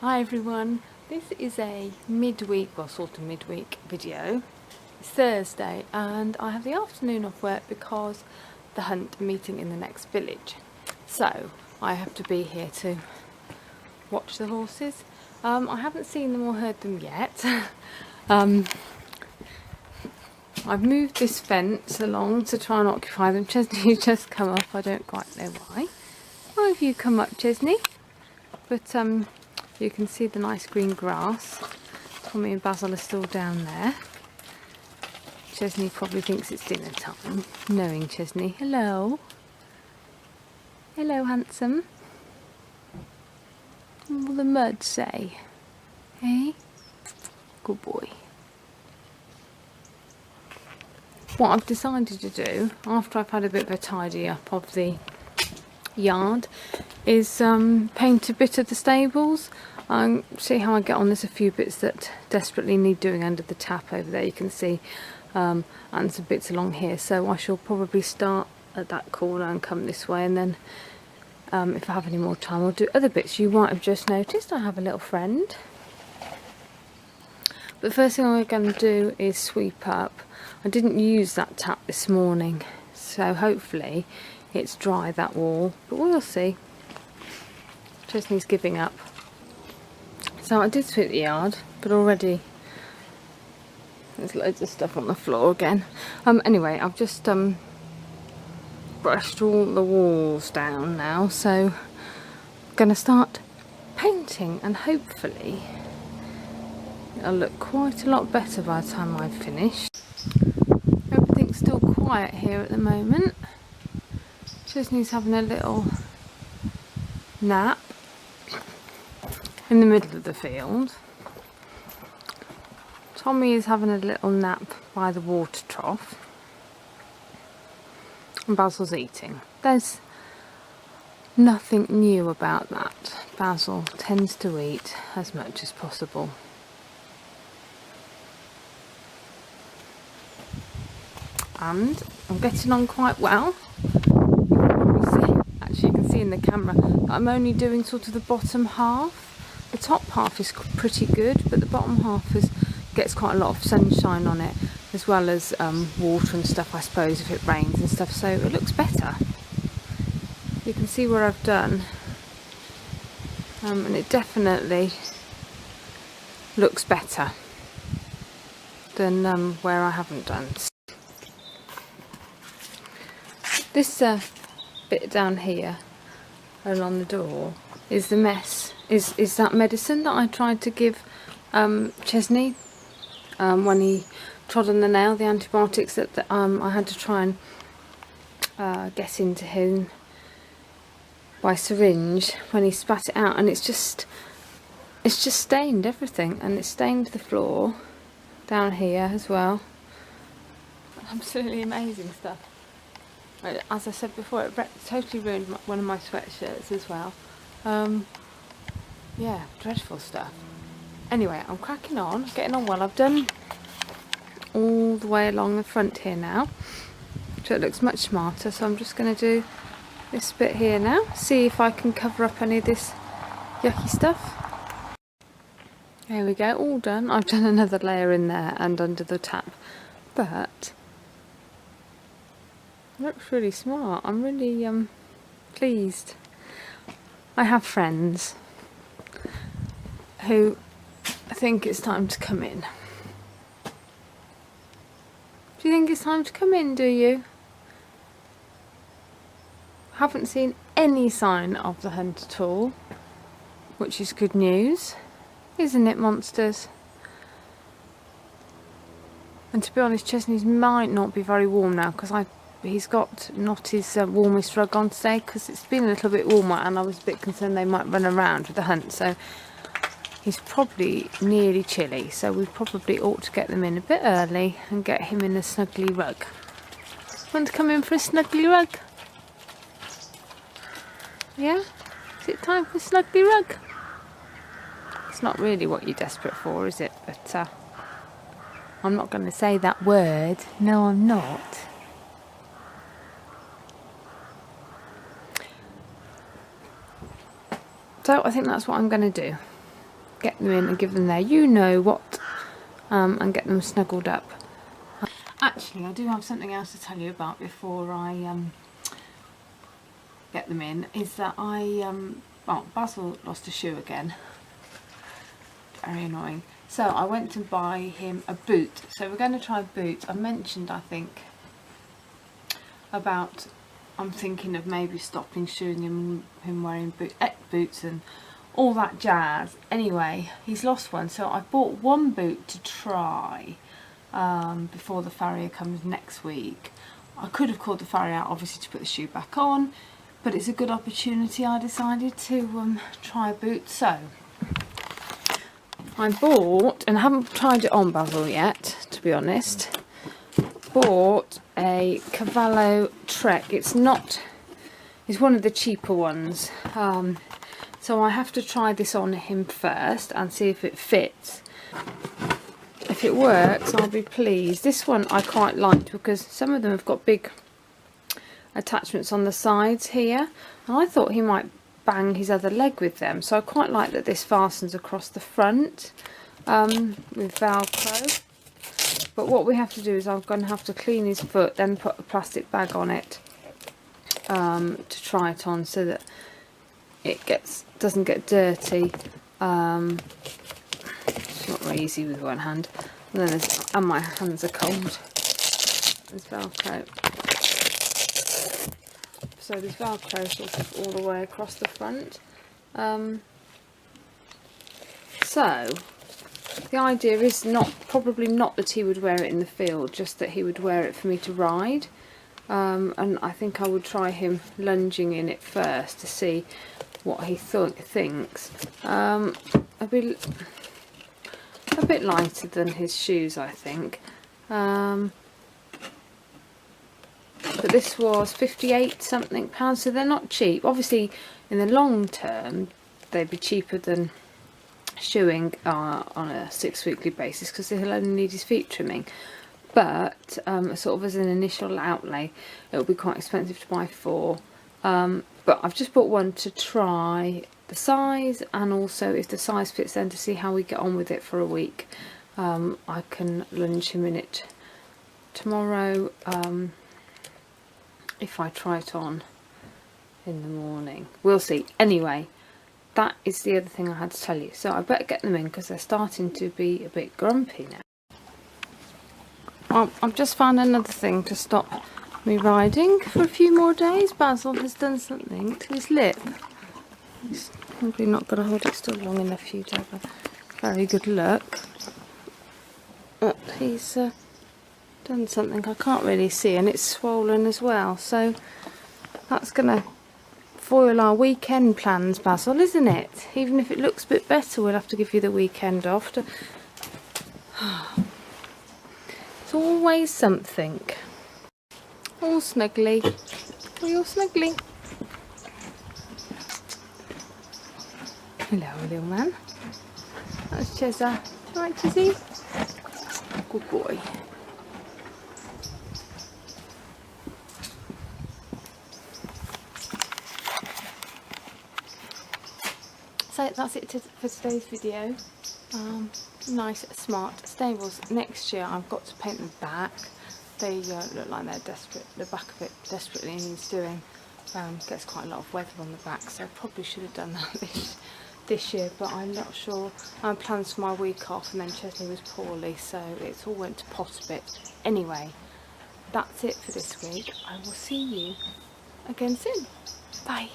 Hi everyone, this is a midweek, well sort of midweek video. It's Thursday and I have the afternoon off work because the hunt are meeting in the next village. So I have to be here to watch the horses. I haven't seen them or heard them yet. I've moved this fence along to try and occupy them. Chesney's just come up, I don't quite know why. Why have you come up, Chesney? But you can see the nice green grass. Tommy and Basil are still down there. Chesney probably thinks it's dinner time, knowing Chesney. Hello. Hello, handsome. What will the mud say? Hey? Good boy. What I've decided to do, after I've had a bit of a tidy up of the yard, is paint a bit of the stables. See how I get on. There's a few bits that desperately need doing under the tap over there, you can see, and some bits along here, so I shall probably start at that corner and come this way, and then if I have any more time I'll do other bits. You might have just noticed I have a little friend, but the first thing we're going to do is sweep up. I didn't use that tap this morning, so hopefully it's dry, that wall, but we'll see. Chesney's giving up. So I did sweep the yard, but already there's loads of stuff on the floor again. Anyway, I've just brushed all the walls down now, so I'm going to start painting, and hopefully it'll look quite a lot better by the time I've finished. Everything's still quiet here at the moment. Chesney's having a little nap in the middle of the field. Tommy is having a little nap by the water trough. And Basil's eating. There's nothing new about that. Basil tends to eat as much as possible. And I'm getting on quite well. Actually, you can see in the camera that I'm only doing sort of the bottom half. The top half is pretty good, but the bottom half gets quite a lot of sunshine on it, as well as water and stuff, I suppose, if it rains and stuff, so it looks better. You can see where I've done, and it definitely looks better than where I haven't done. This bit down here along the door is the mess. Is that medicine that I tried to give Chesney when he trod on the nail, the antibiotics that I had to try and get into him by syringe when he spat it out, and it's just stained everything, and it's stained the floor down here as well. Absolutely amazing stuff. As I said before, it totally ruined one of my sweatshirts as well. Yeah, dreadful stuff. Anyway, I'm cracking on, getting on well. I've done all the way along the front here now, so it looks much smarter. So I'm just going to do this bit here now, see if I can cover up any of this yucky stuff. There we go, all done. I've done another layer in there and under the tap, but it looks really smart. I'm really pleased. I have friends who think it's time to come in. Do you think it's time to come in, do you? Haven't seen any sign of the hunt at all, which is good news, isn't it, monsters? And to be honest, Chesney's might not be very warm now, because he's got not his warmest rug on today, because it's been a little bit warmer and I was a bit concerned they might run around with the hunt, so he's probably nearly chilly, so we probably ought to get them in a bit early and get him in a snuggly rug. Want to come in for a snuggly rug? Yeah? Is it time for a snuggly rug? It's not really what you're desperate for, is it? But I'm not going to say that word. No, I'm not. So I think that's what I'm going to do. get them in and give them their you-know-what, and get them snuggled up. Actually, I do have something else to tell you about before I get them in, is that well, Basil lost a shoe again. Very annoying. So I went to buy him a boot. So we're going to try boots. I mentioned, I think, about I'm thinking of maybe stopping showing him wearing boots and all that jazz. Anyway, he's lost one, so I bought one boot to try before the farrier comes next week. I could have called the farrier out, obviously, to put the shoe back on, but it's a good opportunity. I decided to try a boot. So I bought, and I haven't tried it on Basil yet, to be honest, bought a Cavallo Trek. It's one of the cheaper ones, so I have to try this on him first and see if it fits. If it works, I'll be pleased. This one I quite liked because some of them have got big attachments on the sides here, and I thought he might bang his other leg with them, so I quite like that this fastens across the front with Velcro. But what we have to do is I'm going to have to clean his foot, then put a plastic bag on it to try it on, so that it doesn't get dirty. It's not very easy with one hand, and my hands are cold. There's Velcro. So there's Velcro sort of all the way across the front. So the idea is probably not that he would wear it in the field, just that he would wear it for me to ride. And I think I would try him lunging in it first to see what he thinks. A bit lighter than his shoes, I think. But this was 58 something pounds, so they're not cheap. Obviously in the long term they'd be cheaper than shoeing on a 6 weekly basis, because he'll only need his feet trimming. But sort of as an initial outlay, it will be quite expensive to buy 4. But I've just bought one to try the size, and also if the size fits, then to see how we get on with it for a week. I can lunge him in it tomorrow if I try it on in the morning. We'll see. Anyway, that is the other thing I had to tell you. So I better get them in because they're starting to be a bit grumpy now. I've just found another thing to stop me riding for a few more days. Basil has done something to his lip. He's probably not going to hold it still long enough for you to have a very good look. But he's done something I can't really see, and it's swollen as well. So that's going to foil our weekend plans, Basil, isn't it? Even if it looks a bit better, we'll have to give you the weekend off. It's always something. All snuggly. Are you all snuggly? Hello, little man. That's Chezza. Right, Chizzy? Good boy. So that's it for today's video. Nice, smart stables. Next year I've got to paint them back. They look like they're desperate. The back of it desperately needs doing. Gets quite a lot of weather on the back, so I probably should have done that this year, but I'm not sure. I had plans for my week off, and then Chesney was poorly, so it all went to pot a bit. Anyway, that's it for this week. I will see you again soon. Bye.